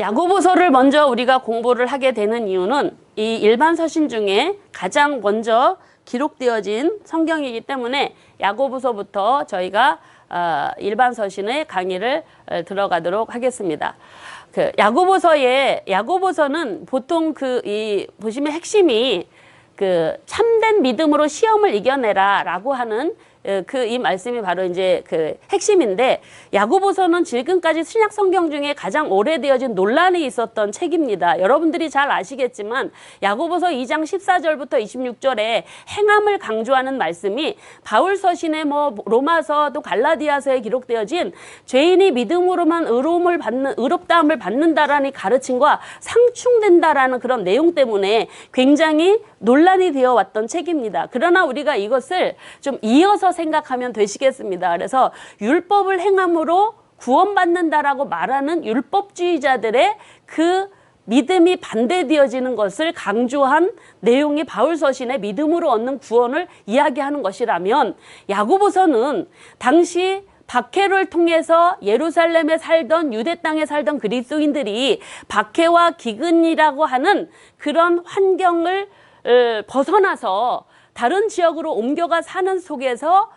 야고보서를 먼저 우리가 공부를 하게 되는 이유는 이 일반 서신 중에 가장 먼저 기록되어진 성경이기 때문에 야고보서부터 저희가 일반 서신의 강의를 들어가도록 하겠습니다. 그 야고보서는 보통 보시면 핵심이 그 참된 믿음으로 시험을 이겨내라라고 하는 이 말씀이 바로 이제 그 핵심인데, 야고보서는 지금까지 신약 성경 중에 가장 오래되어진 논란이 있었던 책입니다. 여러분들이 잘 아시겠지만 야고보서 2장 14절부터 26절에 행함을 강조하는 말씀이 바울 서신의 로마서 또 갈라디아서에 기록되어진 죄인이 믿음으로만 의롭다함을 받는다라는 가르침과 상충된다라는 그런 내용 때문에 굉장히 논란이 되어 왔던 책입니다. 그러나 우리가 이것을 좀 이어서 생각하면 되시겠습니다. 그래서 율법을 행함으로 구원받는다라고 말하는 율법주의자들의 그 믿음이 반대되어지는 것을 강조한 내용이 바울 서신의 믿음으로 얻는 구원을 이야기하는 것이라면, 야고보서는 당시 박해를 통해서 예루살렘에 살던 유대 땅에 살던 그리스도인들이 박해와 기근이라고 하는 그런 환경을 벗어나서 다른 지역으로 옮겨가 사는 속에서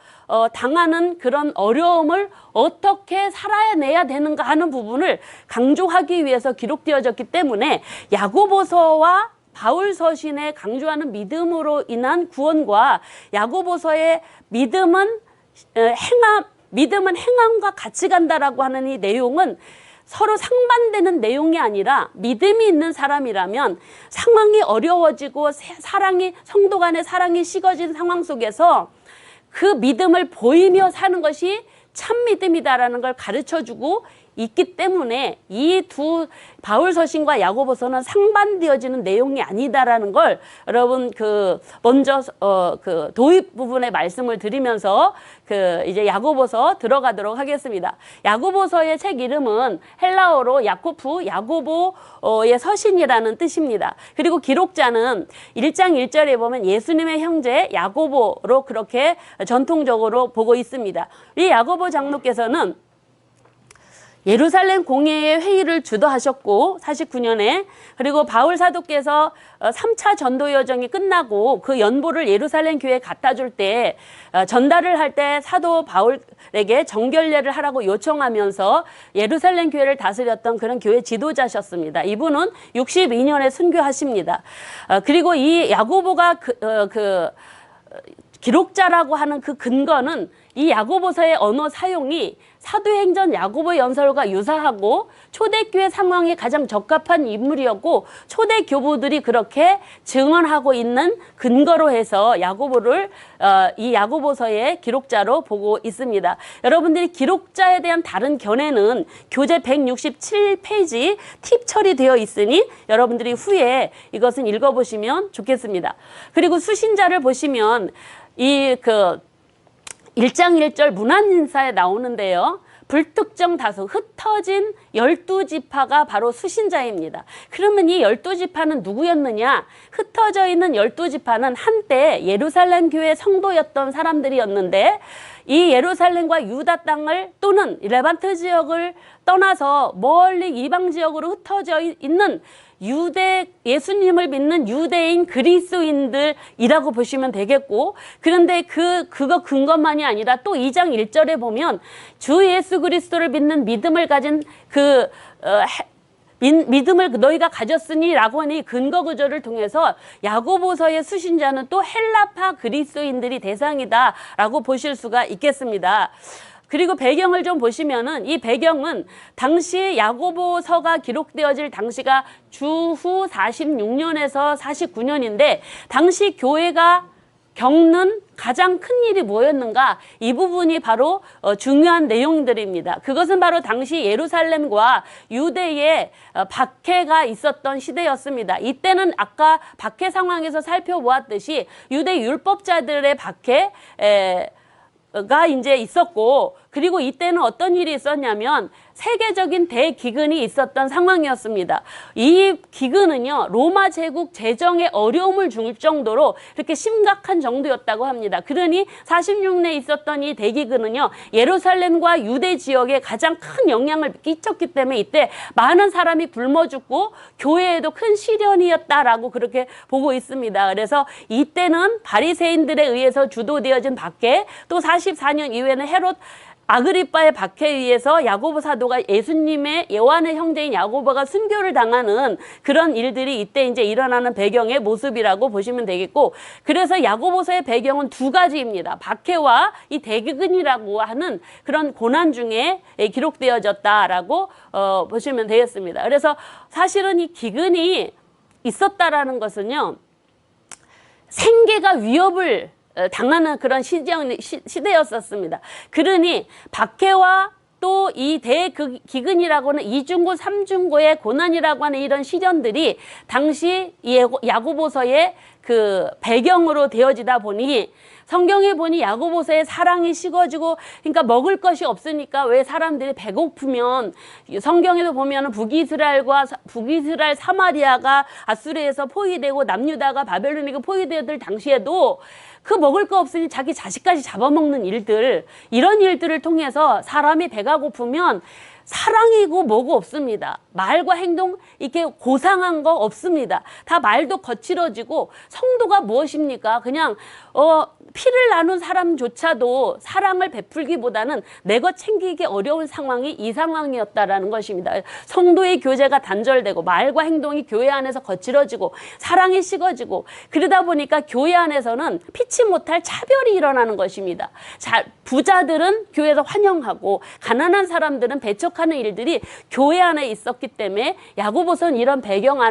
당하는 그런 어려움을 어떻게 살아내야 되는가 하는 부분을 강조하기 위해서 기록되어졌기 때문에 야고보서와 바울 서신에 강조하는 믿음으로 인한 구원과 야고보서의 믿음은 행함과 같이 간다라고 하는 이 내용은 서로 상반되는 내용이 아니라, 믿음이 있는 사람이라면 상황이 어려워지고 성도 간의 사랑이 식어진 상황 속에서 그 믿음을 보이며 사는 것이 참 믿음이다라는 걸 가르쳐주고 있기 때문에 이 두 바울 서신과 야고보서는 상반되어지는 내용이 아니다라는 걸 여러분 먼저 도입 부분의 말씀을 드리면서 이제 야고보서 들어가도록 하겠습니다. 야고보서의 책 이름은 헬라어로 야고보의 서신이라는 뜻입니다. 그리고 기록자는 1장 1절에 보면 예수님의 형제 야고보로 그렇게 전통적으로 보고 있습니다. 이 야고보 장로께서는 예루살렘 공회의 회의를 주도하셨고 49년에, 그리고 바울 사도께서 3차 전도 여정이 끝나고 그 연보를 예루살렘 교회에 갖다 줄 때 전달을 할 때 사도 바울에게 정결례를 하라고 요청하면서 예루살렘 교회를 다스렸던 그런 교회 지도자셨습니다. 이분은 62년에 순교하십니다. 그리고 이 야고보가 기록자라고 하는 그 근거는 이 야고보서의 언어 사용이 사도행전 야고보 연설과 유사하고 초대교회 상황에 가장 적합한 인물이었고, 초대 교부들이 그렇게 증언하고 있는 근거로 해서 이 야고보서의 기록자로 보고 있습니다. 여러분들이 기록자에 대한 다른 견해는 교재 167페이지 팁 처리되어 있으니 여러분들이 후에 이것은 읽어보시면 좋겠습니다. 그리고 수신자를 보시면 1장 1절 문안인사에 나오는데요. 불특정 다수, 흩어진 12지파가 바로 수신자입니다. 그러면 이 12지파는 누구였느냐? 흩어져 있는 12지파는 한때 예루살렘 교회 성도였던 사람들이었는데, 이 예루살렘과 유다 땅을 또는 레반트 지역을 떠나서 멀리 이방 지역으로 흩어져 있는 예수님을 믿는 유대인 그리스도인들이라고 보시면 되겠고, 그런데 그거 근거만이 아니라 또 2장 1절에 보면 주 예수 그리스도를 믿는 믿음을 가진 믿음을 너희가 가졌으니 라고 하는 근거 구절을 통해서 야고보서의 수신자는 또 헬라파 그리스도인들이 대상이다 라고 보실 수가 있겠습니다. 그리고 배경을 좀 보시면은, 이 배경은 당시 야고보서가 기록되어질 당시가 주후 46년에서 49년인데 당시 교회가 겪는 가장 큰 일이 뭐였는가? 이 부분이 바로 중요한 내용들입니다. 그것은 바로 당시 예루살렘과 유대의 박해가 있었던 시대였습니다. 이때는 아까 박해 상황에서 살펴보았듯이 유대 율법자들의 박해가 이제 있었고, 그리고 이때는 어떤 일이 있었냐면 세계적인 대기근이 있었던 상황이었습니다. 이 기근은요, 로마 제국 재정에 어려움을 줄 정도로 그렇게 심각한 정도였다고 합니다. 그러니 46년에 있었던 이 대기근은요, 예루살렘과 유대 지역에 가장 큰 영향을 끼쳤기 때문에 이때 많은 사람이 굶어 죽고 교회에도 큰 시련이었다라고 그렇게 보고 있습니다. 그래서 이때는 바리새인들에 의해서 주도되어진 박해, 또 44년 이후에는 헤롯 아그리빠의 박해에 의해서 야고보 사도가 예수님의 요한의 형제인 야고보가 순교를 당하는 그런 일들이 이때 이제 일어나는 배경의 모습이라고 보시면 되겠고, 그래서 야고보서의 배경은 두 가지입니다. 박해와 이 대기근이라고 하는 그런 고난 중에 기록되어졌다라고 보시면 되겠습니다. 그래서 사실은 이 기근이 있었다라는 것은요, 생계가 위협을 당하는 그런 시대였었습니다. 그러니 박해와 또 이 대기근이라고 하는 이중고 삼중고의 고난이라고 하는 이런 시련들이 당시 야고보서의 그 배경으로 되어지다 보니 성경에 보니 야고보서의 사랑이 식어지고, 그러니까 먹을 것이 없으니까 왜 사람들이 배고프면 성경에도 보면 북이스라엘 사마리아가 아수르에서 포위되고 남유다가 바벨론에게 포위되었을 당시에도 그 먹을 거 없으니 자기 자식까지 잡아먹는 일들, 이런 일들을 통해서 사람이 배가 고프면 사랑이고 뭐고 없습니다. 말과 행동 이렇게 고상한 거 없습니다. 다 말도 거칠어지고, 성도가 무엇입니까? 그냥 피를 나눈 사람조차도 사랑을 베풀기보다는 내 것 챙기기 어려운 상황이 이 상황이었다라는 것입니다. 성도의 교제가 단절되고 말과 행동이 교회 안에서 거칠어지고 사랑이 식어지고, 그러다 보니까 교회 안에서는 피치 못할 차별이 일어나는 것입니다. 부자들은 교회에서 환영하고 가난한 사람들은 배척하는 일들이 교회 안에 있었기 때문에 야고보서는 이런 배경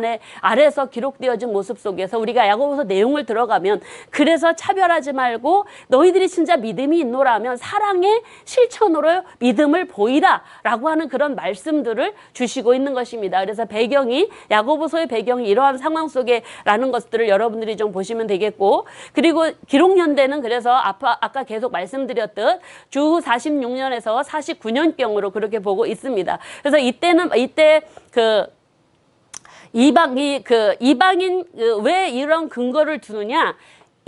아래서 기록되어진 모습 속에서 우리가 야고보서 내용을 들어가면, 그래서 차별하지 말고 너희들이 진짜 믿음이 있노라면 사랑의 실천으로 믿음을 보이라 라고 하는 그런 말씀들을 주시고 있는 것입니다. 그래서 배경이, 야고보서의 배경이 이러한 상황 속에 라는 것들을 여러분들이 좀 보시면 되겠고, 그리고 기록연대는 그래서 아까 계속 말씀드렸듯 주후 46년에서 49년경으로 그렇게 보고 있습니다. 그래서 이때 이방인 왜 이런 근거를 두느냐?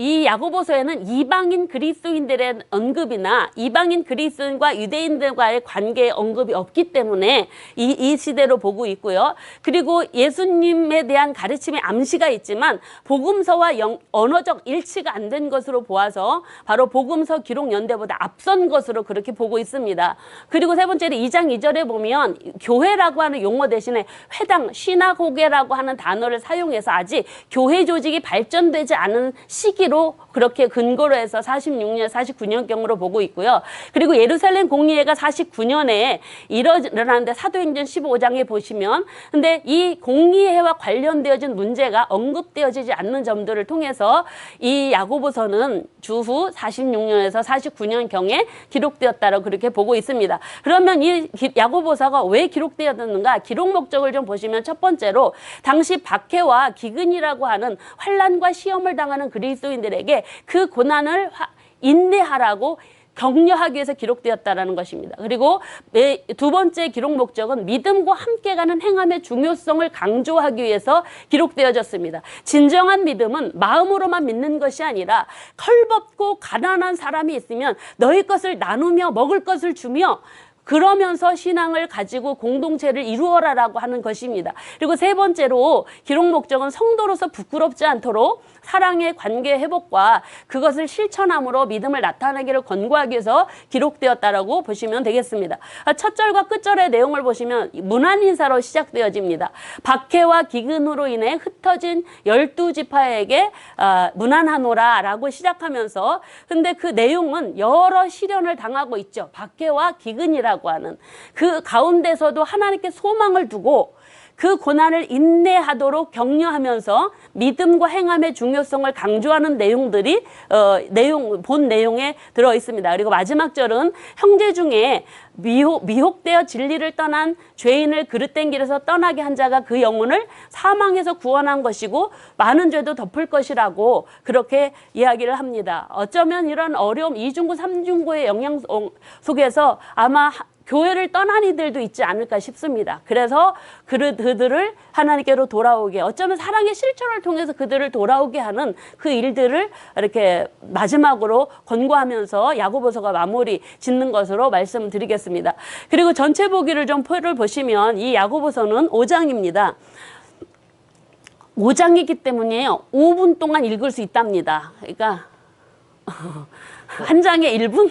이 야고보서에는 이방인 그리스도인들의 언급이나 이방인 그리스도인과 유대인들과의 관계의 언급이 없기 때문에 이 시대로 보고 있고요. 그리고 예수님에 대한 가르침의 암시가 있지만 복음서와 언어적 일치가 안 된 것으로 보아서 바로 복음서 기록 연대보다 앞선 것으로 그렇게 보고 있습니다. 그리고 세 번째로 2장 2절에 보면 교회라고 하는 용어 대신에 회당, 시나고게라고 하는 단어를 사용해서 아직 교회 조직이 발전되지 않은 시기로 그렇게 근거로 해서 46년, 49년경으로 보고 있고요. 그리고 예루살렘 공의회가 49년에 일어나는데 사도행전 15장에 보시면, 근데 이 공의회와 관련되어진 문제가 언급되어지지 않는 점들을 통해서 이 야고보서는 주후 46년에서 49년경에 기록되었다고 그렇게 보고 있습니다. 그러면 이 야고보서가 왜 기록되었는가? 기록 목적을 좀 보시면 첫 번째로 당시 박해와 기근이라고 하는 환난과 시험을 당하는 그리스도인들에게 그 고난을 인내하라고 격려하기 위해서 기록되었다는 것입니다. 그리고 두 번째 기록 목적은 믿음과 함께 가는 행함의 중요성을 강조하기 위해서 기록되어졌습니다. 진정한 믿음은 마음으로만 믿는 것이 아니라 헐벗고 가난한 사람이 있으면 너희 것을 나누며 먹을 것을 주며 그러면서 신앙을 가지고 공동체를 이루어라라고 하는 것입니다. 그리고 세 번째로 기록 목적은 성도로서 부끄럽지 않도록 사랑의 관계 회복과 그것을 실천함으로 믿음을 나타내기를 권고하기 위해서 기록되었다라고 보시면 되겠습니다. 첫 절과 끝절의 내용을 보시면 문안 인사로 시작되어집니다. 박해와 기근으로 인해 흩어진 12지파에게 문안하노라 라고 시작하면서, 근데 그 내용은 여러 시련을 당하고 있죠. 박해와 기근이라고 하는 그 가운데서도 하나님께 소망을 두고 그 고난을 인내하도록 격려하면서 믿음과 행함의 중요성을 강조하는 내용들이 본 내용에 들어 있습니다. 그리고 마지막 절은 형제 중에 미혹되어 진리를 떠난 죄인을 그릇된 길에서 떠나게 한 자가 그 영혼을 사망에서 구원한 것이고 많은 죄도 덮을 것이라고 그렇게 이야기를 합니다. 어쩌면 이런 어려움, 이중고 삼중고의 영향 속에서 아마 교회를 떠난 이들도 있지 않을까 싶습니다. 그래서 그들을 하나님께로 돌아오게, 어쩌면 사랑의 실천을 통해서 그들을 돌아오게 하는 그 일들을 이렇게 마지막으로 권고하면서 야고보서가 마무리 짓는 것으로 말씀드리겠습니다. 그리고 전체 보기를 좀 표를 보시면 이 야고보서는 5장입니다. 5장이기 때문에 5분 동안 읽을 수 있답니다. 그러니까 한 장에 1분?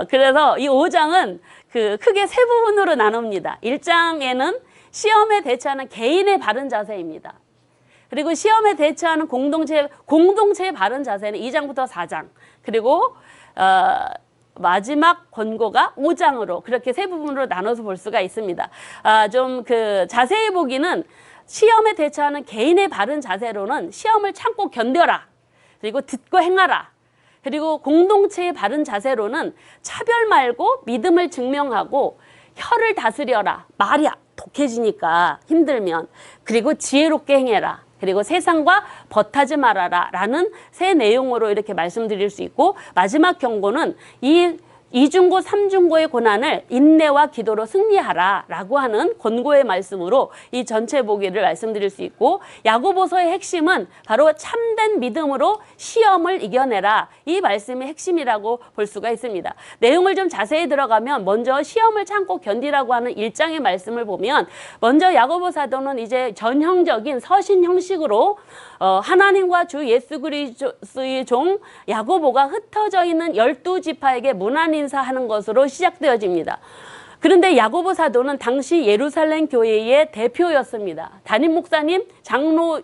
그래서 이 5장은 크게 세 부분으로 나눕니다. 1장에는 시험에 대처하는 개인의 바른 자세입니다. 그리고 시험에 대처하는 공동체의 바른 자세는 2장부터 4장. 그리고 마지막 권고가 5장으로 그렇게 세 부분으로 나눠서 볼 수가 있습니다. 좀 자세히 보기는 시험에 대처하는 개인의 바른 자세로는 시험을 참고 견뎌라. 그리고 듣고 행하라. 그리고 공동체의 바른 자세로는 차별 말고 믿음을 증명하고 혀를 다스려라. 말이 독해지니까 힘들면. 그리고 지혜롭게 행해라. 그리고 세상과 벗하지 말아라 라는 세 내용으로 이렇게 말씀드릴 수 있고, 마지막 경고는 이중고 삼중고의 고난을 인내와 기도로 승리하라 라고 하는 권고의 말씀으로 이 전체 보기를 말씀드릴 수 있고, 야고보서의 핵심은 바로 참된 믿음으로 시험을 이겨내라, 이 말씀이 핵심이라고 볼 수가 있습니다. 내용을 좀 자세히 들어가면 먼저 시험을 참고 견디라고 하는 1장의 말씀을 보면, 먼저 야고보 사도는 이제 전형적인 서신 형식으로 하나님과 주 예수 그리스도의 종 야고보가 흩어져 있는 12지파에게 문안 인사하는 것으로 시작되어집니다. 그런데 야고보 사도는 당시 예루살렘 교회의 대표였습니다. 담임 목사님, 장로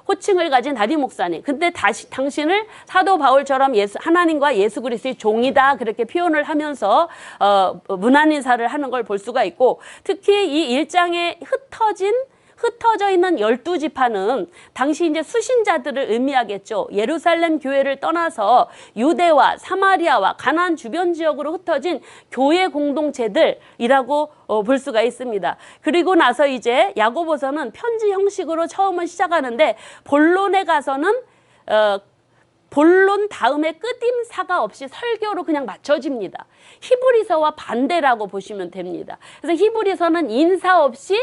호칭을 가진 담임 목사님. 근데 당신을 사도 바울처럼 하나님과 예수 그리스도의 종이다 그렇게 표현을 하면서 문안 인사를 하는 걸 볼 수가 있고, 특히 이 1장에 흩어져 있는 12지파는 당시 이제 수신자들을 의미하겠죠. 예루살렘 교회를 떠나서 유대와 사마리아와 가나안 주변 지역으로 흩어진 교회 공동체들이라고 볼 수가 있습니다. 그리고 나서 이제 야고보서는 편지 형식으로 처음은 시작하는데, 본론에 가서는 본론 다음에 끝임사가 없이 설교로 그냥 맞춰집니다. 히브리서와 반대라고 보시면 됩니다. 그래서 히브리서는 인사 없이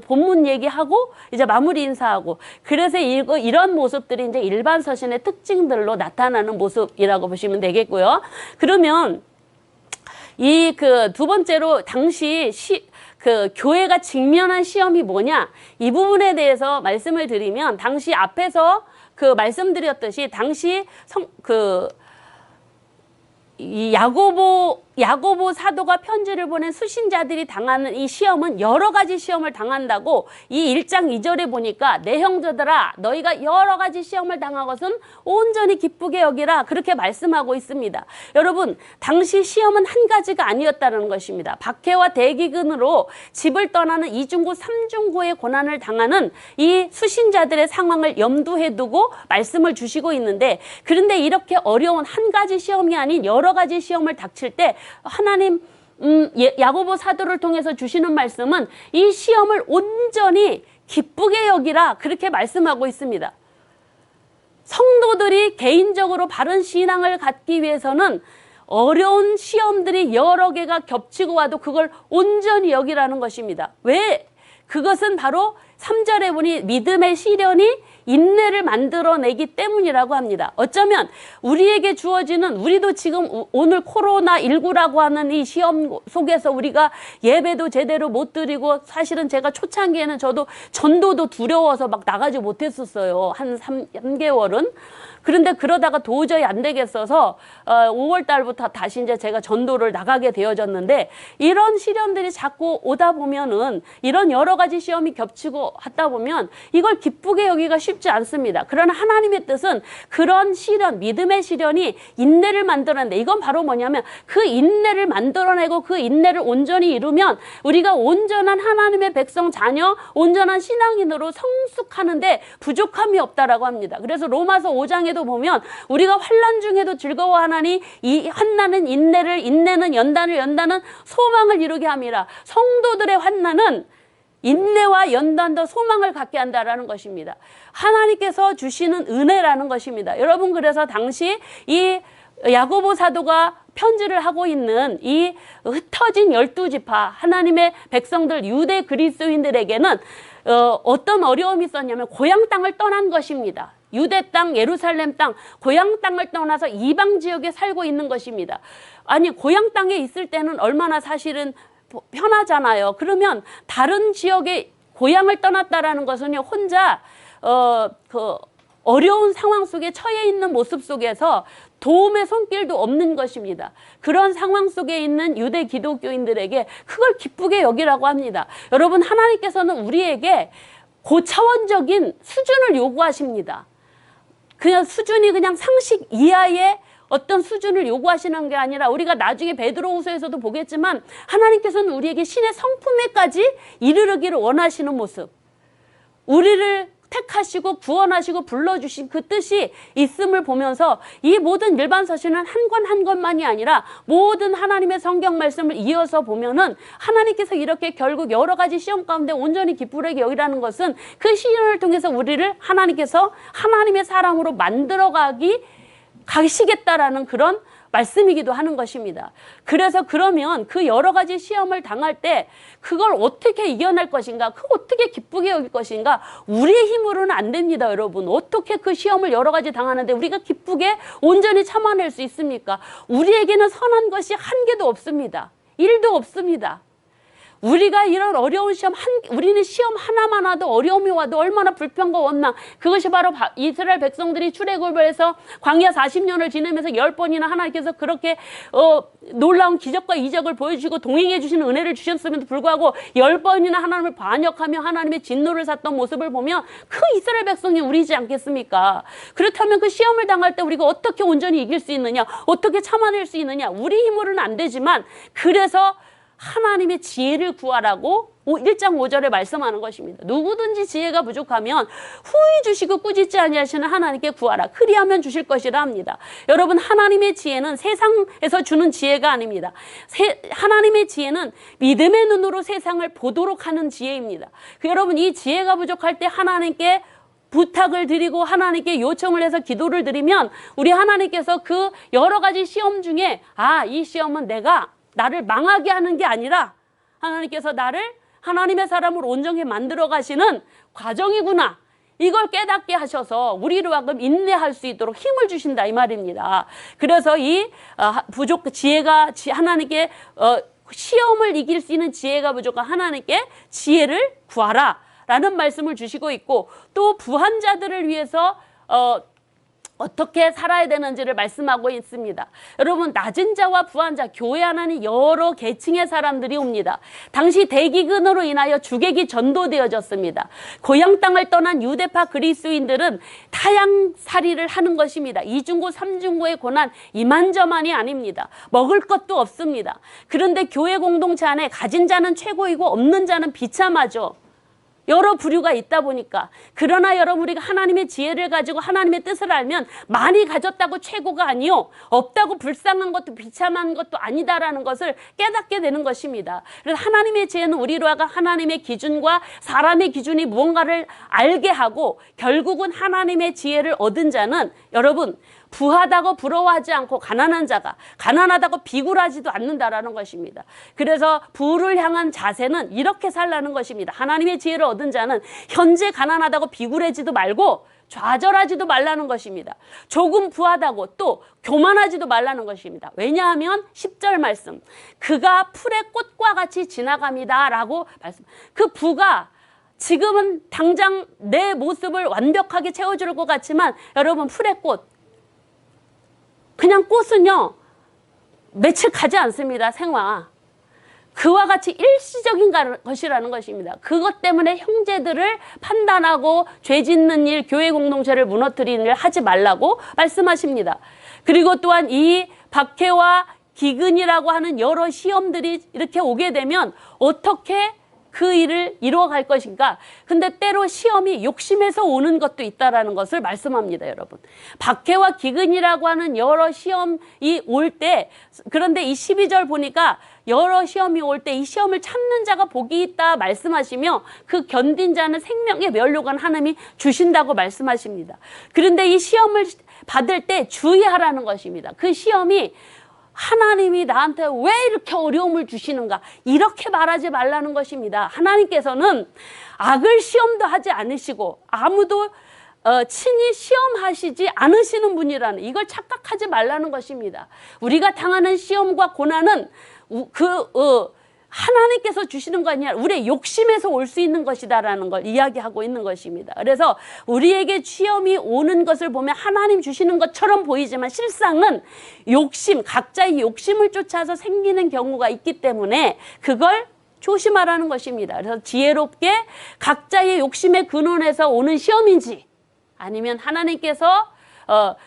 본문 얘기하고 이제 마무리 인사하고, 그래서 이런 모습들이 이제 일반 서신의 특징들로 나타나는 모습이라고 보시면 되겠고요. 그러면 이 두 번째로 당시 교회가 직면한 시험이 뭐냐, 이 부분에 대해서 말씀을 드리면, 당시 앞에서 말씀드렸듯이 당시 이 야고보 사도가 편지를 보낸 수신자들이 당하는 이 시험은 여러 가지 시험을 당한다고 이 1장 2절에 보니까, 내 형제들아 너희가 여러 가지 시험을 당한 것은 온전히 기쁘게 여기라 그렇게 말씀하고 있습니다. 여러분, 당시 시험은 한 가지가 아니었다는 것입니다. 박해와 대기근으로 집을 떠나는 이중고 삼중고의 고난을 당하는 이 수신자들의 상황을 염두에 두고 말씀을 주시고 있는데, 그런데 이렇게 어려운 한 가지 시험이 아닌 여러 가지 시험을 닥칠 때 하나님 야고보 사도를 통해서 주시는 말씀은 이 시험을 온전히 기쁘게 여기라 그렇게 말씀하고 있습니다. 성도들이 개인적으로 바른 신앙을 갖기 위해서는 어려운 시험들이 여러 개가 겹치고 와도 그걸 온전히 여기라는 것입니다. 왜? 그것은 바로 3절에 보니 믿음의 시련이 인내를 만들어내기 때문이라고 합니다. 어쩌면 우리에게 주어지는, 우리도 지금 오늘 코로나19라고 하는 이 시험 속에서 우리가 예배도 제대로 못 드리고, 사실은 제가 초창기에는 저도 전도도 두려워서 막 나가지 못했었어요. 한 3개월은. 그런데 그러다가 도저히 안 되겠어서 5월 달부터 다시 이제 제가 전도를 나가게 되어졌는데, 이런 시련들이 자꾸 오다 보면은, 이런 여러 가지 시험이 겹치고 하다 보면 이걸 기쁘게 여기가 쉽지 않습니다. 그러나 하나님의 뜻은 그런 시련, 믿음의 시련이 인내를 만들어낸다. 이건 바로 뭐냐면 그 인내를 만들어내고 그 인내를 온전히 이루면 우리가 온전한 하나님의 백성 자녀, 온전한 신앙인으로 성숙하는데 부족함이 없다라고 합니다. 그래서 로마서 5장에도 보면 우리가 환난 중에도 즐거워하나니 이 환난은 인내는 연단은 소망을 이루게 함이라. 성도들의 환난은 인내와 연단도 소망을 갖게 한다라는 것입니다. 하나님께서 주시는 은혜라는 것입니다. 여러분, 그래서 당시 이 야고보 사도가 편지를 하고 있는 이 흩어진 12지파 하나님의 백성들 유대 그리스도인들에게는 어떤 어려움이 있었냐면 고향 땅을 떠난 것입니다. 유대 땅, 예루살렘 땅, 고향 땅을 떠나서 이방 지역에 살고 있는 것입니다. 아니, 고향 땅에 있을 때는 얼마나 사실은 편하잖아요. 그러면 다른 지역에 고향을 떠났다라는 것은 혼자 어려운 상황 속에 처해 있는 모습 속에서 도움의 손길도 없는 것입니다. 그런 상황 속에 있는 유대 기독교인들에게 그걸 기쁘게 여기라고 합니다. 여러분, 하나님께서는 우리에게 고차원적인 수준을 요구하십니다. 그냥 수준이 그냥 상식 이하의 어떤 수준을 요구하시는 게 아니라 우리가 나중에 베드로후서에서도 보겠지만 하나님께서는 우리에게 신의 성품에까지 이르르기를 원하시는 모습, 우리를 택하시고 구원하시고 불러주신 그 뜻이 있음을 보면서 이 모든 일반 서신은 한 권 한 권만이 아니라 모든 하나님의 성경 말씀을 이어서 보면은 하나님께서 이렇게 결국 여러 가지 시험 가운데 온전히 기쁘게 여기라는 것은 그 시련을 통해서 우리를 하나님께서 하나님의 사람으로 가시겠다라는 그런 말씀이기도 하는 것입니다. 그래서 그러면 그 여러 가지 시험을 당할 때 그걸 어떻게 이겨낼 것인가, 그걸 어떻게 기쁘게 여길 것인가, 우리의 힘으로는 안 됩니다. 여러분, 어떻게 그 시험을 여러 가지 당하는데 우리가 기쁘게 온전히 참아낼 수 있습니까? 우리에게는 선한 것이 한 개도 없습니다. 1도 없습니다. 우리가 이런 어려운 우리는 시험 하나만 와도 어려움이 와도 얼마나 불평과 원망, 그것이 바로 이스라엘 백성들이 출애굽을 해서 광야 40년을 지내면서 10번이나 하나님께서 그렇게 놀라운 기적과 이적을 보여주시고 동행해 주시는 은혜를 주셨음에도 불구하고 10번이나 하나님을 반역하며 하나님의 진노를 샀던 모습을 보면 그 이스라엘 백성이 우리지 않겠습니까? 그렇다면 그 시험을 당할 때 우리가 어떻게 온전히 이길 수 있느냐, 어떻게 참아낼 수 있느냐, 우리 힘으로는 안 되지만 그래서 하나님의 지혜를 구하라고 1장 5절에 말씀하는 것입니다. 누구든지 지혜가 부족하면 후히 주시고 꾸짖지 아니하시는 하나님께 구하라. 그리하면 주실 것이라 합니다. 여러분, 하나님의 지혜는 세상에서 주는 지혜가 아닙니다. 하나님의 지혜는 믿음의 눈으로 세상을 보도록 하는 지혜입니다. 여러분, 이 지혜가 부족할 때 하나님께 부탁을 드리고 하나님께 요청을 해서 기도를 드리면 우리 하나님께서 그 여러 가지 시험 중에 이 시험은 나를 망하게 하는 게 아니라 하나님께서 나를 하나님의 사람으로 온전히 만들어 가시는 과정이구나, 이걸 깨닫게 하셔서 우리로 하여금 인내할 수 있도록 힘을 주신다, 이 말입니다. 그래서 이 지혜가 하나님께 시험을 이길 수 있는 지혜가 부족한 하나님께 지혜를 구하라 라는 말씀을 주시고 있고, 또 부한 자들을 위해서 어떻게 살아야 되는지를 말씀하고 있습니다. 여러분, 낮은 자와 부한 자, 교회 안에는 여러 계층의 사람들이 옵니다. 당시 대기근으로 인하여 주객이 전도되어졌습니다. 고향 땅을 떠난 유대파 그리스도인들은 타향살이를 하는 것입니다. 이중고 삼중고의 고난 이만저만이 아닙니다. 먹을 것도 없습니다. 그런데 교회 공동체 안에 가진 자는 최고이고 없는 자는 비참하죠. 여러 부류가 있다 보니까. 그러나 여러분, 우리가 하나님의 지혜를 가지고 하나님의 뜻을 알면 많이 가졌다고 최고가 아니요, 없다고 불쌍한 것도 비참한 것도 아니다라는 것을 깨닫게 되는 것입니다. 그래서 하나님의 지혜는 우리로 하여금 하나님의 기준과 사람의 기준이 무언가를 알게 하고, 결국은 하나님의 지혜를 얻은 자는 여러분, 부하다고 부러워하지 않고 가난한 자가 가난하다고 비굴하지도 않는다라는 것입니다. 그래서 부를 향한 자세는 이렇게 살라는 것입니다. 하나님의 지혜를 얻은 자는 현재 가난하다고 비굴해지도 말고 좌절하지도 말라는 것입니다. 조금 부하다고 또 교만하지도 말라는 것입니다. 왜냐하면 10절 말씀, 그가 풀의 꽃과 같이 지나갑니다 라고 말씀. 그 부가 지금은 당장 내 모습을 완벽하게 채워줄 것 같지만 여러분, 풀의 꽃, 그냥 꽃은요 며칠 가지 않습니다. 생화. 그와 같이 일시적인 것이라는 것입니다. 그것 때문에 형제들을 판단하고 죄 짓는 일, 교회 공동체를 무너뜨리는 일 하지 말라고 말씀하십니다. 그리고 또한 이 박해와 기근이라고 하는 여러 시험들이 이렇게 오게 되면 어떻게 그 일을 이루어갈 것인가. 근데 때로 시험이 욕심에서 오는 것도 있다라는 것을 말씀합니다, 여러분. 박해와 기근이라고 하는 여러 시험이 올 때, 그런데 이 12절 보니까 여러 시험이 올 때 이 시험을 참는 자가 복이 있다 말씀하시며 그 견딘 자는 생명의 면류관 하나님이 주신다고 말씀하십니다. 그런데 이 시험을 받을 때 주의하라는 것입니다. 그 시험이 하나님이 나한테 왜 이렇게 어려움을 주시는가, 이렇게 말하지 말라는 것입니다. 하나님께서는 악을 시험도 하지 않으시고 아무도 친히 시험하시지 않으시는 분이라는, 이걸 착각하지 말라는 것입니다. 우리가 당하는 시험과 고난은 하나님께서 주시는 거 아니라 우리의 욕심에서 올 수 있는 것이다라는 걸 이야기하고 있는 것입니다. 그래서 우리에게 시험이 오는 것을 보면 하나님 주시는 것처럼 보이지만 실상은 욕심, 각자의 욕심을 쫓아서 생기는 경우가 있기 때문에 그걸 조심하라는 것입니다. 그래서 지혜롭게 각자의 욕심의 근원에서 오는 시험인지, 아니면 하나님께서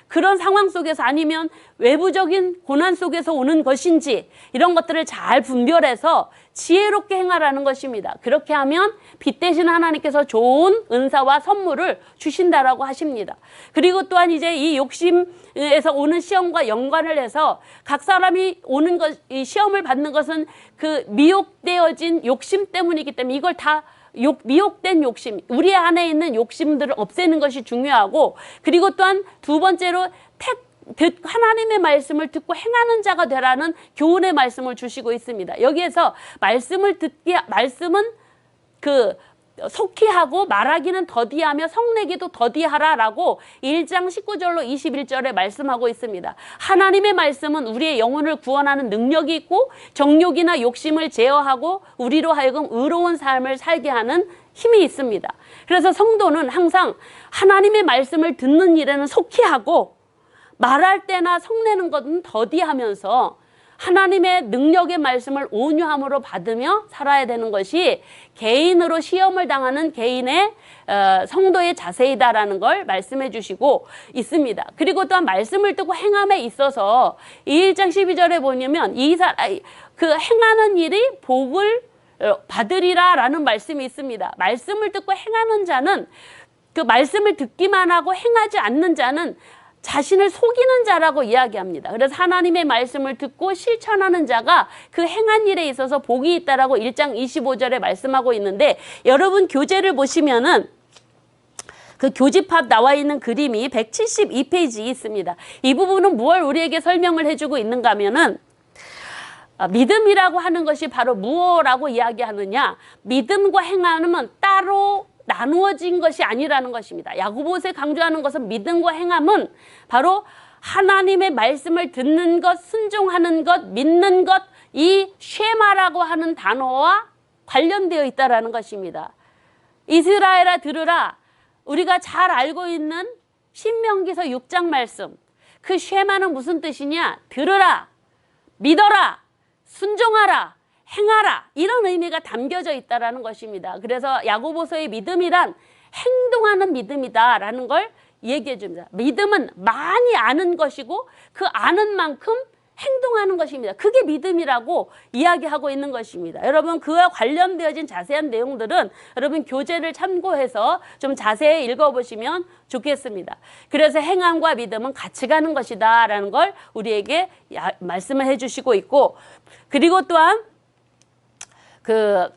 그런 상황 속에서, 아니면 외부적인 고난 속에서 오는 것인지, 이런 것들을 잘 분별해서 지혜롭게 행하라는 것입니다. 그렇게 하면 빛 대신 하나님께서 좋은 은사와 선물을 주신다라고 하십니다. 그리고 또한 이제 이 욕심에서 오는 시험과 연관을 해서 각 사람이 오는 것, 이 시험을 받는 것은 그 미혹되어진 욕심 때문이기 때문에 이걸 다 미혹된 욕심, 우리 안에 있는 욕심들을 없애는 것이 중요하고, 그리고 또한 두 번째로 하나님의 말씀을 듣고 행하는 자가 되라는 교훈의 말씀을 주시고 있습니다. 여기에서 말씀은 속히 하고 말하기는 더디하며 성내기도 더디하라라고 1장 19절로 21절에 말씀하고 있습니다. 하나님의 말씀은 우리의 영혼을 구원하는 능력이 있고 정욕이나 욕심을 제어하고 우리로 하여금 의로운 삶을 살게 하는 힘이 있습니다. 그래서 성도는 항상 하나님의 말씀을 듣는 일에는 속히 하고 말할 때나 성내는 것은 더디하면서 하나님의 능력의 말씀을 온유함으로 받으며 살아야 되는 것이 개인으로 시험을 당하는 개인의 성도의 자세이다라는 걸 말씀해 주시고 있습니다. 그리고 또한 말씀을 듣고 행함에 있어서 1장 12절에 보면 그 행하는 일이 복을 받으리라라는 말씀이 있습니다. 말씀을 듣고 행하는 자는, 그 말씀을 듣기만 하고 행하지 않는 자는 자신을 속이는 자라고 이야기합니다. 그래서 하나님의 말씀을 듣고 실천하는 자가 그 행한 일에 있어서 복이 있다라고 1장 25절에 말씀하고 있는데, 여러분 교재를 보시면은 그 교집합 나와 있는 그림이 172페이지 있습니다. 이 부분은 무엇을 우리에게 설명을 해주고 있는가 하면은, 믿음이라고 하는 것이 바로 무엇이라고 이야기하느냐, 믿음과 행함은 따로 나누어진 것이 아니라는 것입니다. 야고보서에 강조하는 것은 믿음과 행함은 바로 하나님의 말씀을 듣는 것, 순종하는 것, 믿는 것, 이 쉐마라고 하는 단어와 관련되어 있다는 것입니다. 이스라엘아 들으라, 우리가 잘 알고 있는 신명기서 6장 말씀, 그 쉐마는 무슨 뜻이냐? 들으라, 믿어라, 순종하라, 행하라, 이런 의미가 담겨져 있다는 것입니다. 그래서 야고보서의 믿음이란 행동하는 믿음이다라는 걸 얘기해 줍니다. 믿음은 많이 아는 것이고 그 아는 만큼 행동하는 것입니다. 그게 믿음이라고 이야기하고 있는 것입니다. 여러분, 그와 관련되어진 자세한 내용들은 여러분 교재를 참고해서 좀 자세히 읽어보시면 좋겠습니다. 그래서 행함과 믿음은 같이 가는 것이다 라는 걸 우리에게 말씀을 해주시고 있고, 그리고 또한 그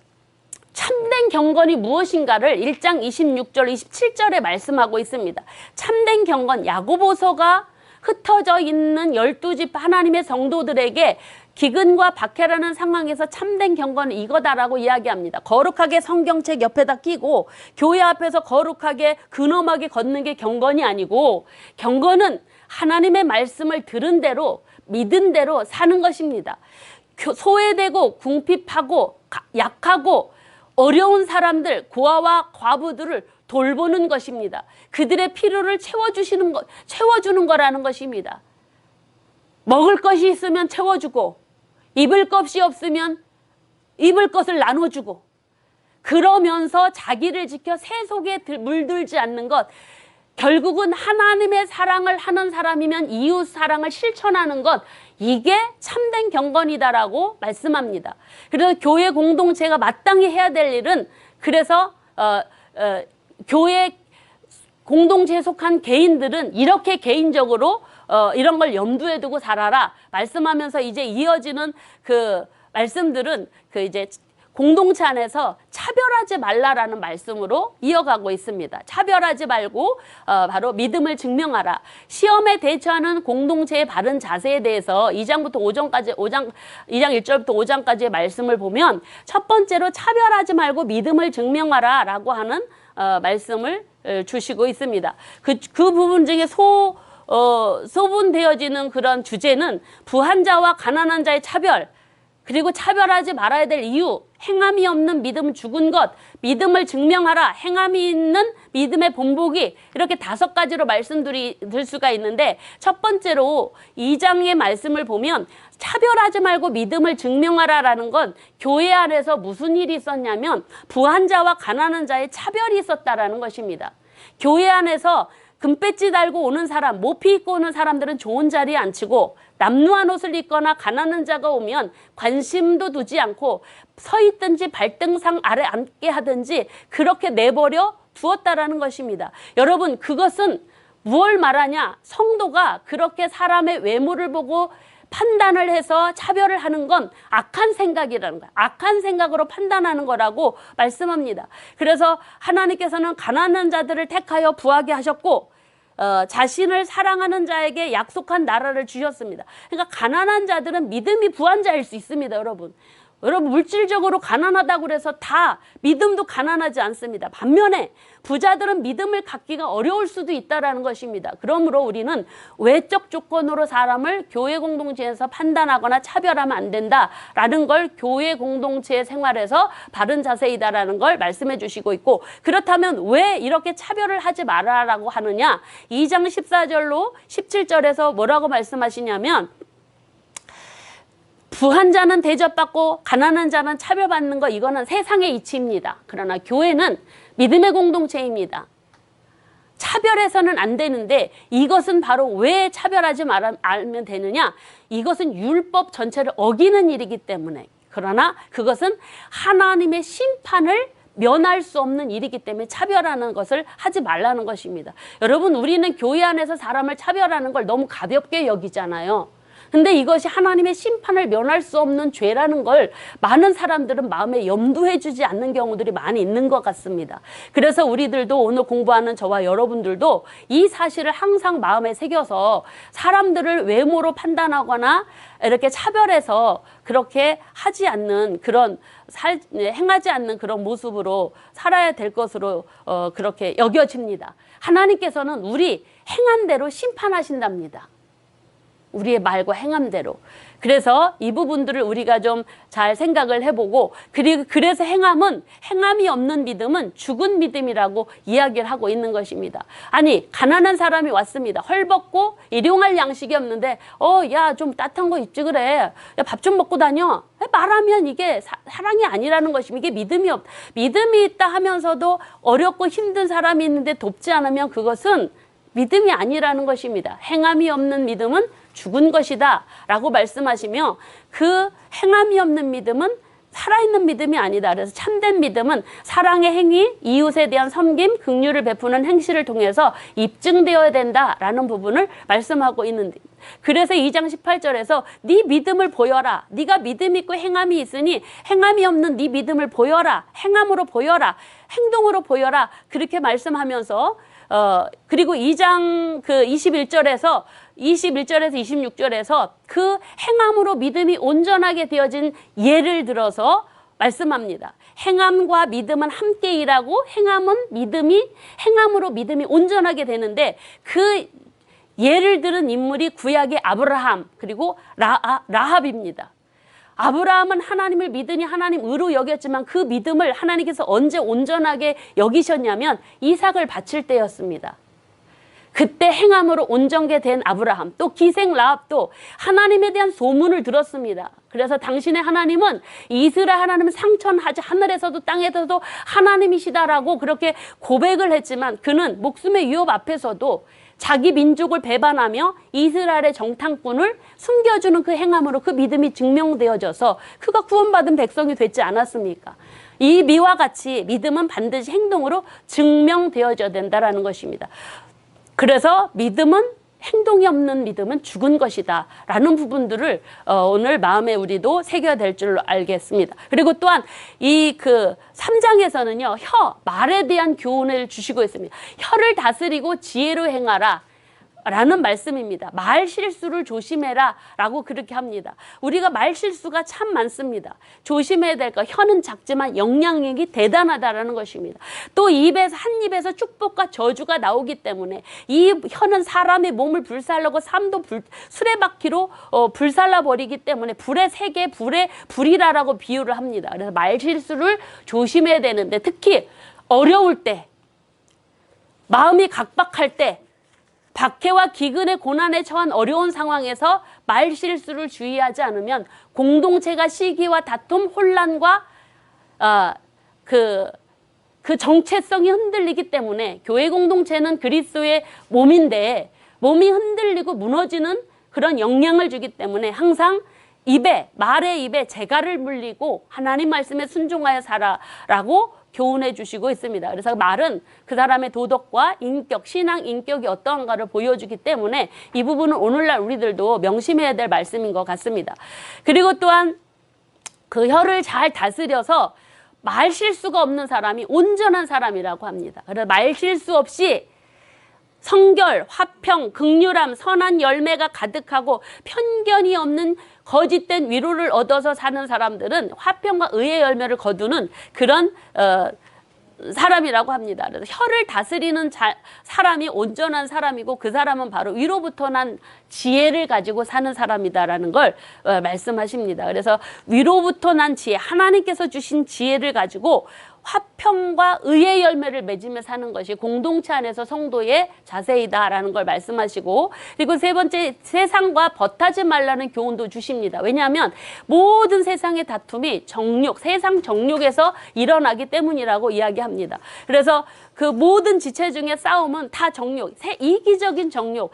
참된 경건이 무엇인가를 1장 26절 27절에 말씀하고 있습니다. 참된 경건, 야고보서가 흩어져 있는 12집 하나님의 성도들에게 기근과 박해라는 상황에서 참된 경건은 이거다라고 이야기합니다. 거룩하게 성경책 옆에다 끼고 교회 앞에서 거룩하게 근엄하게 걷는 게 경건이 아니고, 경건은 하나님의 말씀을 들은 대로 믿은 대로 사는 것입니다. 소외되고 궁핍하고 약하고 어려운 사람들, 고아와 과부들을 돌보는 것입니다. 그들의 필요를 채워주는 거라는 것입니다. 먹을 것이 있으면 채워주고, 입을 것이 없으면 입을 것을 나눠주고 그러면서 자기를 지켜 새 속에 물들지 않는 것, 결국은 하나님의 사랑을 하는 사람이면 이웃 사랑을 실천하는 것, 이게 참된 경건이다라고 말씀합니다. 그래서 교회 공동체가 마땅히 해야 될 일은, 그래서 교회 공동체에 속한 개인들은 이렇게 개인적으로 이런 걸 염두에 두고 살아라 말씀하면서, 이제 이어지는 그 말씀들은 그 이제 공동체 안에서 차별하지 말라라는 말씀으로 이어가고 있습니다. 차별하지 말고 바로 믿음을 증명하라. 시험에 대처하는 공동체의 바른 자세에 대해서 2장 1절부터 5장까지의 말씀을 보면, 첫 번째로 차별하지 말고 믿음을 증명하라 라고 하는 말씀을 주시고 있습니다. 그 부분 중에 소분되어지는 그런 주제는 부한자와 가난한 자의 차별, 그리고 차별하지 말아야 될 이유, 행함이 없는 믿음 죽은 것, 믿음을 증명하라, 행함이 있는 믿음의 본보기, 이렇게 5가지로 말씀드릴 수가 있는데, 첫 번째로 2장의 말씀을 보면 차별하지 말고 믿음을 증명하라라는 건 교회 안에서 무슨 일이 있었냐면 부한자와 가난한 자의 차별이 있었다라는 것입니다. 교회 안에서 금배지 달고 오는 사람, 모피 입고 오는 사람들은 좋은 자리에 앉히고, 남루한 옷을 입거나 가난한 자가 오면 관심도 두지 않고 서 있든지 발등상 아래 앉게 하든지 그렇게 내버려 두었다라는 것입니다. 여러분, 그것은 무엇을 말하냐? 성도가 그렇게 사람의 외모를 보고 판단을 해서 차별을 하는 건 악한 생각이라는 거예요. 악한 생각으로 판단하는 거라고 말씀합니다. 그래서 하나님께서는 가난한 자들을 택하여 부하게 하셨고, 자신을 사랑하는 자에게 약속한 나라를 주셨습니다. 그러니까 가난한 자들은 믿음이 부한 자일 수 있습니다, 여러분. 물질적으로 가난하다고 그래서 다 믿음도 가난하지 않습니다. 반면에 부자들은 믿음을 갖기가 어려울 수도 있다는 것입니다. 그러므로 우리는 외적 조건으로 사람을 교회 공동체에서 판단하거나 차별하면 안 된다라는 걸 교회 공동체의 생활에서 바른 자세이다라는 걸 말씀해 주시고 있고, 그렇다면 왜 이렇게 차별을 하지 말아라고 하느냐? 2장 14절로 17절에서 뭐라고 말씀하시냐면, 부한 자는 대접받고 가난한 자는 차별받는 거, 이거는 세상의 이치입니다. 그러나 교회는 믿음의 공동체입니다. 차별해서는 안 되는데, 이것은 바로 왜 차별하지 말면 되느냐? 이것은 율법 전체를 어기는 일이기 때문에. 그러나 그것은 하나님의 심판을 면할 수 없는 일이기 때문에 차별하는 것을 하지 말라는 것입니다. 여러분, 우리는 교회 안에서 사람을 차별하는 걸 너무 가볍게 여기잖아요. 근데 이것이 하나님의 심판을 면할 수 없는 죄라는 걸 많은 사람들은 마음에 염두해 주지 않는 경우들이 많이 있는 것 같습니다. 그래서 우리들도, 오늘 공부하는 저와 여러분들도 이 사실을 항상 마음에 새겨서 사람들을 외모로 판단하거나 이렇게 차별해서 그렇게 하지 않는 그런 행하지 않는 그런 모습으로 살아야 될 것으로 그렇게 여겨집니다. 하나님께서는 우리 행한 대로 심판하신답니다. 우리의 말과 행함대로. 그래서 이 부분들을 우리가 좀 잘 생각을 해보고, 그래서 행함이 없는 믿음은 죽은 믿음이라고 이야기를 하고 있는 것입니다. 아니, 가난한 사람이 왔습니다. 헐벗고 일용할 양식이 없는데 야, 좀 따뜻한 거 입지 그래. 야, 밥 좀 먹고 다녀. 말하면 이게 사랑이 아니라는 것입니다. 이게 믿음이 있다 하면서도 어렵고 힘든 사람이 있는데 돕지 않으면 그것은 믿음이 아니라는 것입니다. 행함이 없는 믿음은 죽은 것이다 라고 말씀하시며, 그 행함이 없는 믿음은 살아있는 믿음이 아니다. 그래서 참된 믿음은 사랑의 행위, 이웃에 대한 섬김, 긍휼을 베푸는 행실을 통해서 입증되어야 된다라는 부분을 말씀하고 있는데, 그래서 2장 18절에서 네 믿음을 보여라. 네가 믿음 있고 행함이 있으니 행함이 없는 네 믿음을 보여라. 행함으로 보여라. 행동으로 보여라. 그렇게 말씀하면서 그리고 2장 21절에서 26절에서 그 행함으로 믿음이 온전하게 되어진 예를 들어서 말씀합니다. 행함과 믿음은 함께 일하고 행함으로 믿음이 온전하게 되는데, 그 예를 들은 인물이 구약의 아브라함 그리고 라합입니다. 아브라함은 하나님을 믿으니 하나님 의로 여겼지만 그 믿음을 하나님께서 언제 온전하게 여기셨냐면 이삭을 바칠 때였습니다. 그때 행함으로 온전게 된 아브라함, 또 기생 라합도 하나님에 대한 소문을 들었습니다. 그래서 당신의 하나님은 이스라엘 하나님은 상천하지 하늘에서도 땅에서도 하나님이시다라고 그렇게 고백을 했지만 그는 목숨의 위협 앞에서도 자기 민족을 배반하며 이스라엘의 정탐꾼을 숨겨주는 그 행함으로 그 믿음이 증명되어져서 그가 구원받은 백성이 됐지 않았습니까? 이 미와 같이 믿음은 반드시 행동으로 증명되어져야 된다는 것입니다. 그래서 믿음은 행동이 없는 믿음은 죽은 것이다 라는 부분들을 오늘 마음에 우리도 새겨야 될 줄로 알겠습니다. 그리고 또한 이 3장에서는요 말에 대한 교훈을 주시고 있습니다. 혀를 다스리고 지혜로 행하라 라는 말씀입니다. 말 실수를 조심해라 라고 그렇게 합니다. 우리가 말 실수가 참 많습니다. 조심해야 될 것, 혀는 작지만 영향력이 대단하다라는 것입니다. 또 한 입에서 축복과 저주가 나오기 때문에 이 혀는 사람의 몸을 불살라고 삶도 수레바퀴로 불살라 버리기 때문에 불의 세계, 불이라라고 비유를 합니다. 그래서 말 실수를 조심해야 되는데 특히 어려울 때, 마음이 각박할 때, 박해와 기근의 고난에 처한 어려운 상황에서 말실수를 주의하지 않으면 공동체가 시기와 다툼, 혼란과 그 정체성이 흔들리기 때문에 교회 공동체는 그리스도의 몸인데 몸이 흔들리고 무너지는 그런 영향을 주기 때문에 항상 말의 입에 재갈을 물리고 하나님 말씀에 순종하여 살아라고 교훈해 주시고 있습니다. 그래서 말은 그 사람의 도덕과 인격, 신앙 인격이 어떠한가를 보여주기 때문에 이 부분은 오늘날 우리들도 명심해야 될 말씀인 것 같습니다. 그리고 또한 그 혀를 잘 다스려서 말 실수가 없는 사람이 온전한 사람이라고 합니다. 그래서 말 실수 없이 성결, 화평, 긍휼함, 선한 열매가 가득하고 편견이 없는 거짓된 위로를 얻어서 사는 사람들은 화평과 의의 열매를 거두는 그런 사람이라고 합니다. 그래서 혀를 다스리는 사람이 온전한 사람이고 그 사람은 바로 위로부터 난 지혜를 가지고 사는 사람이다라는 걸 말씀하십니다. 그래서 위로부터 난 지혜, 하나님께서 주신 지혜를 가지고 화평과 의의 열매를 맺으며 사는 것이 공동체 안에서 성도의 자세이다라는 걸 말씀하시고, 그리고 세 번째, 세상과 벗하지 말라는 교훈도 주십니다. 왜냐하면 모든 세상의 다툼이 세상 정욕에서 일어나기 때문이라고 이야기합니다. 그래서 그 모든 지체 중에 싸움은 다 정욕, 이기적인 정욕,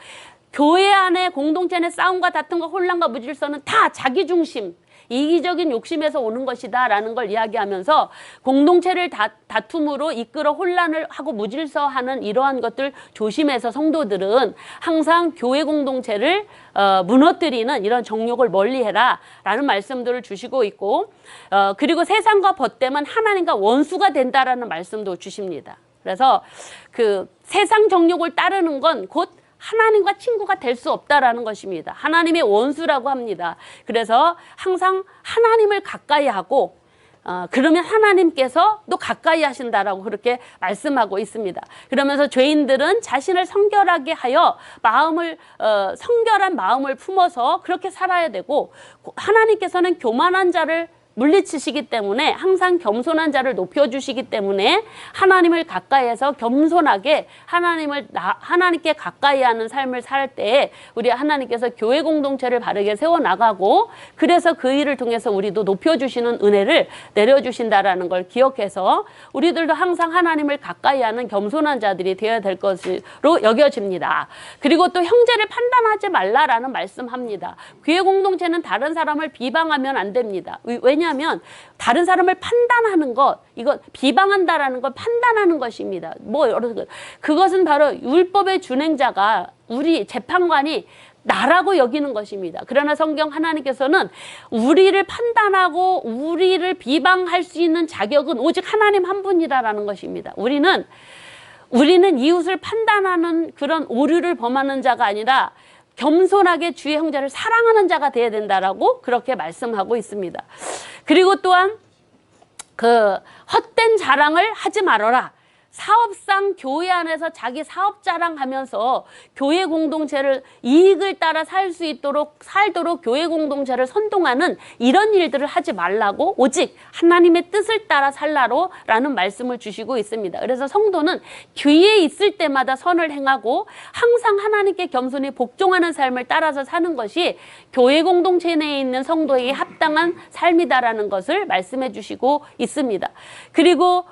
교회 안에 공동체 안에 싸움과 다툼과 혼란과 무질서는 다 자기중심, 이기적인 욕심에서 오는 것이다 라는 걸 이야기하면서 공동체를 다툼으로 이끌어 혼란을 하고 무질서하는 이러한 것들 조심해서 성도들은 항상 교회 공동체를 무너뜨리는 이런 정욕을 멀리해라 라는 말씀들을 주시고 있고, 그리고 세상과 벗되면 하나님과 원수가 된다라는 말씀도 주십니다. 그래서 그 세상 정욕을 따르는 건 곧 하나님과 친구가 될 수 없다라는 것입니다. 하나님의 원수라고 합니다. 그래서 항상 하나님을 가까이 하고 그러면 하나님께서 또 가까이 하신다라고 그렇게 말씀하고 있습니다. 그러면서 죄인들은 자신을 성결하게 하여 성결한 마음을 품어서 그렇게 살아야 되고, 하나님께서는 교만한 자를 물리치시기 때문에 항상 겸손한 자를 높여주시기 때문에 하나님을 가까이해서 겸손하게 하나님께 가까이 하는 삶을 살 때 우리 하나님께서 교회 공동체를 바르게 세워나가고, 그래서 그 일을 통해서 우리도 높여주시는 은혜를 내려주신다라는 걸 기억해서 우리들도 항상 하나님을 가까이 하는 겸손한 자들이 되어야 될 것으로 여겨집니다. 그리고 또 형제를 판단하지 말라라는 말씀합니다. 교회 공동체는 다른 사람을 비방하면 안 됩니다. 왜냐하면 다른 사람을 판단하는 것, 이거 비방한다라는 걸 판단하는 것입니다. 그것은 바로 율법의 준행자가 우리 재판관이 나라고 여기는 것입니다. 그러나 성경 하나님께서는 우리를 판단하고 우리를 비방할 수 있는 자격은 오직 하나님 한 분이라는 것입니다. 우리는 이웃을 판단하는 그런 오류를 범하는 자가 아니라 겸손하게 주의 형제를 사랑하는 자가 되어야 된다라고 그렇게 말씀하고 있습니다. 그리고 또한 그 헛된 자랑을 하지 말아라. 사업상 교회 안에서 자기 사업 자랑하면서 교회 공동체를 이익을 따라 살도록 교회 공동체를 선동하는 이런 일들을 하지 말라고 오직 하나님의 뜻을 따라 살라라는 말씀을 주시고 있습니다. 그래서 성도는 기회에 있을 때마다 선을 행하고 항상 하나님께 겸손히 복종하는 삶을 따라서 사는 것이 교회 공동체 내에 있는 성도에게 합당한 삶이다라는 것을 말씀해 주시고 있습니다. 그리고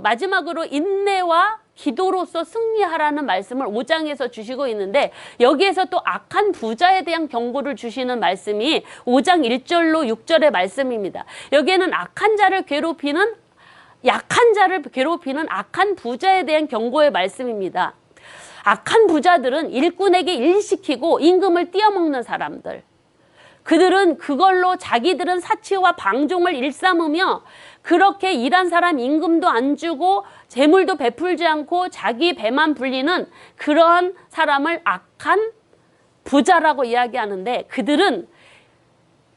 마지막으로 인내와 기도로서 승리하라는 말씀을 5장에서 주시고 있는데, 여기에서 또 악한 부자에 대한 경고를 주시는 말씀이 5장 1절로 6절의 말씀입니다. 여기에는 약한 자를 괴롭히는 악한 부자에 대한 경고의 말씀입니다. 악한 부자들은 일꾼에게 일시키고 임금을 띄어먹는 사람들. 그들은 그걸로 자기들은 사치와 방종을 일삼으며 그렇게 일한 사람 임금도 안 주고 재물도 베풀지 않고 자기 배만 불리는 그런 사람을 악한 부자라고 이야기하는데,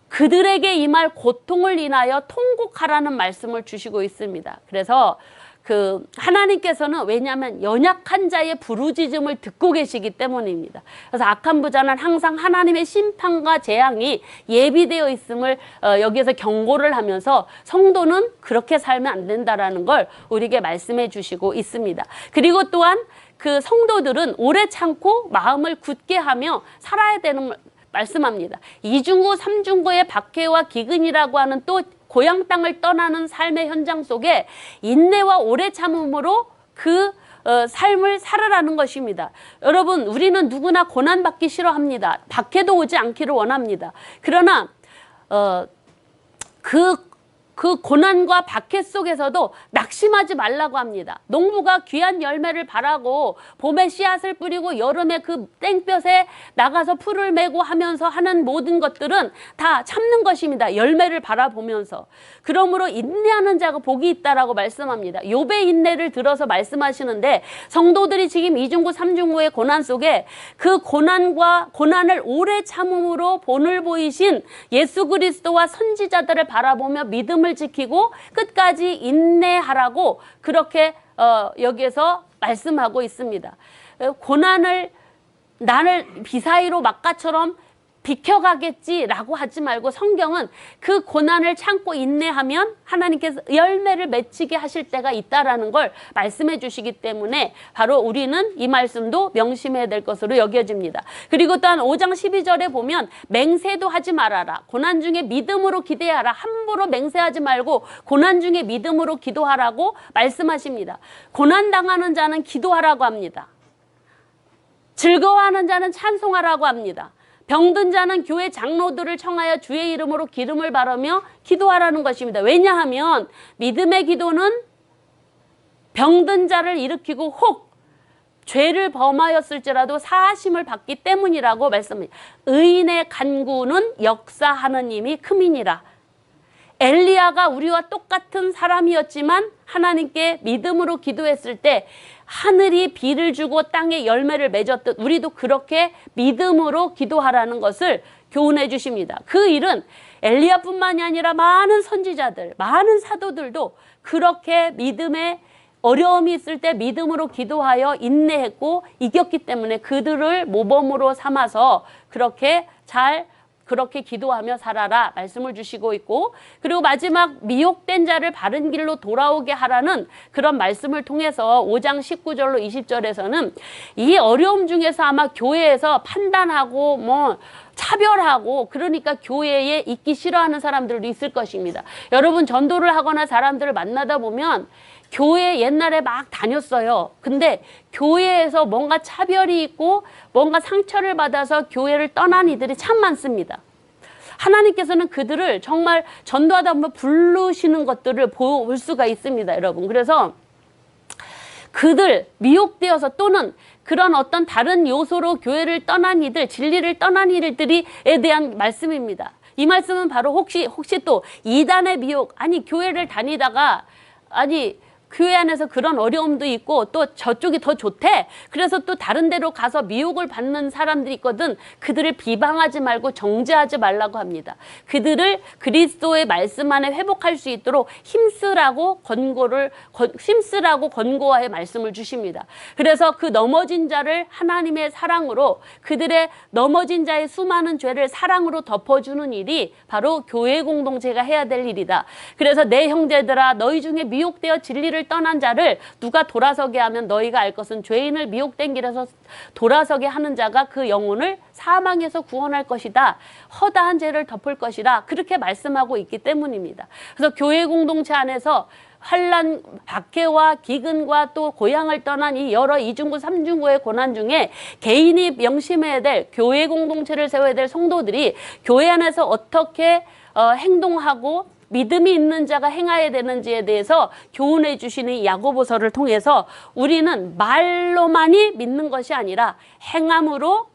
그들에게 임할 고통을 인하여 통곡하라는 말씀을 주시고 있습니다. 그래서 하나님께서는 왜냐하면 연약한 자의 부르짖음을 듣고 계시기 때문입니다. 그래서 악한 부자는 항상 하나님의 심판과 재앙이 예비되어 있음을 여기에서 경고를 하면서 성도는 그렇게 살면 안 된다라는 걸 우리에게 말씀해 주시고 있습니다. 그리고 또한 그 성도들은 오래 참고 마음을 굳게 하며 살아야 되는 말씀합니다. 이중고 삼중고의 박해와 기근이라고 하는 또 고향 땅을 떠나는 삶의 현장 속에 인내와 오래 참음으로 삶을 살아라는 것입니다. 여러분, 우리는 누구나 고난받기 싫어합니다. 박해도 오지 않기를 원합니다. 그러나 그 고난과 박해 속에서도 낙심하지 말라고 합니다. 농부가 귀한 열매를 바라고 봄에 씨앗을 뿌리고 여름에 그 땡볕에 나가서 풀을 메고 하면서 하는 모든 것들은 다 참는 것입니다. 열매를 바라보면서. 그러므로 인내하는 자가 복이 있다라고 말씀합니다. 욥의 인내를 들어서 말씀하시는데, 성도들이 지금 이중고 삼중고의 고난 속에 그 고난을 오래 참음으로 본을 보이신 예수 그리스도와 선지자들을 바라보며 믿음을 지키고 끝까지 인내하라고 그렇게 여기에서 말씀하고 있습니다. 고난을 나를 비사이로 막가처럼 비켜가겠지라고 하지 말고, 성경은 그 고난을 참고 인내하면 하나님께서 열매를 맺히게 하실 때가 있다라는 걸 말씀해 주시기 때문에 바로 우리는 이 말씀도 명심해야 될 것으로 여겨집니다. 그리고 또한 5장 12절에 보면 맹세도 하지 말아라. 고난 중에 믿음으로 기대하라. 함부로 맹세하지 말고 고난 중에 믿음으로 기도하라고 말씀하십니다. 고난당하는 자는 기도하라고 합니다. 즐거워하는 자는 찬송하라고 합니다. 병든 자는 교회 장로들을 청하여 주의 이름으로 기름을 바르며 기도하라는 것입니다. 왜냐하면 믿음의 기도는 병든 자를 일으키고 혹 죄를 범하였을지라도 사하심을 받기 때문이라고 말씀합니다. 의인의 간구는 역사하는 힘이 크미니라. 엘리야가 우리와 똑같은 사람이었지만 하나님께 믿음으로 기도했을 때 하늘이 비를 주고 땅에 열매를 맺었듯 우리도 그렇게 믿음으로 기도하라는 것을 교훈해 주십니다. 그 일은 엘리야뿐만이 아니라 많은 선지자들, 많은 사도들도 그렇게 믿음에 어려움이 있을 때 믿음으로 기도하여 인내했고 이겼기 때문에 그들을 모범으로 삼아서 그렇게 기도하며 살아라 말씀을 주시고 있고, 그리고 마지막 미혹된 자를 바른 길로 돌아오게 하라는 그런 말씀을 통해서 5장 19절로 20절에서는 이 어려움 중에서 아마 교회에서 판단하고 차별하고 그러니까 교회에 있기 싫어하는 사람들도 있을 것입니다. 여러분, 전도를 하거나 사람들을 만나다 보면 교회 옛날에 막 다녔어요. 근데 교회에서 뭔가 차별이 있고 뭔가 상처를 받아서 교회를 떠난 이들이 참 많습니다. 하나님께서는 그들을 정말 전도하다 보면 부르시는 것들을 볼 수가 있습니다, 여러분. 그래서 그들 미혹되어서 또는 그런 어떤 다른 요소로 교회를 떠난 이들, 진리를 떠난 이들에 대한 말씀입니다. 이 말씀은 바로 혹시 또 이단의 미혹, 교회를 다니다가 교회 안에서 그런 어려움도 있고 또 저쪽이 더 좋대. 그래서 또 다른 데로 가서 미혹을 받는 사람들이 있거든. 그들을 비방하지 말고 정죄하지 말라고 합니다. 그들을 그리스도의 말씀 안에 회복할 수 있도록 힘쓰라고 권고와의 말씀을 주십니다. 그래서 그 넘어진 자를 하나님의 사랑으로, 그들의 넘어진 자의 수많은 죄를 사랑으로 덮어주는 일이 바로 교회 공동체가 해야 될 일이다. 그래서 내 형제들아, 너희 중에 미혹되어 진리를 떠난 자를 누가 돌아서게 하면 너희가 알 것은 죄인을 미혹된 길에서 돌아서게 하는 자가 그 영혼을 사망에서 구원할 것이다. 허다한 죄를 덮을 것이다. 그렇게 말씀하고 있기 때문입니다. 그래서 교회 공동체 안에서 환난, 박해와 기근과 또 고향을 떠난 이 여러 이중구 삼중구의 고난 중에 개인이 명심해야 될, 교회 공동체를 세워야 될 성도들이 교회 안에서 어떻게 행동하고 믿음이 있는 자가 행해야 되는지에 대해서 교훈해 주시는 이 야고보서를 통해서 우리는 말로만이 믿는 것이 아니라 행함으로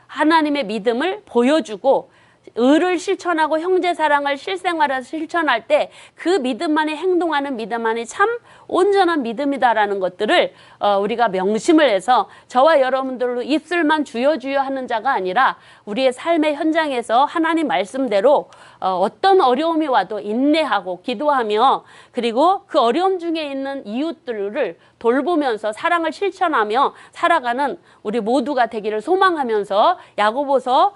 하나님의 믿음을 보여주고 의를 실천하고 형제 사랑을 실생활에서 실천할 때 그 믿음만이, 행동하는 믿음만이 참 온전한 믿음이다라는 것들을 우리가 명심을 해서 저와 여러분들로 입술만 주여 주여 하는 자가 아니라 우리의 삶의 현장에서 하나님 말씀대로 어떤 어려움이 와도 인내하고 기도하며, 그리고 그 어려움 중에 있는 이웃들을 돌보면서 사랑을 실천하며 살아가는 우리 모두가 되기를 소망하면서 야고보서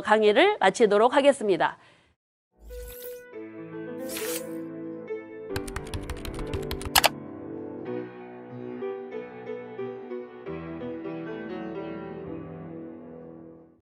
강의를 마치도록 하겠습니다.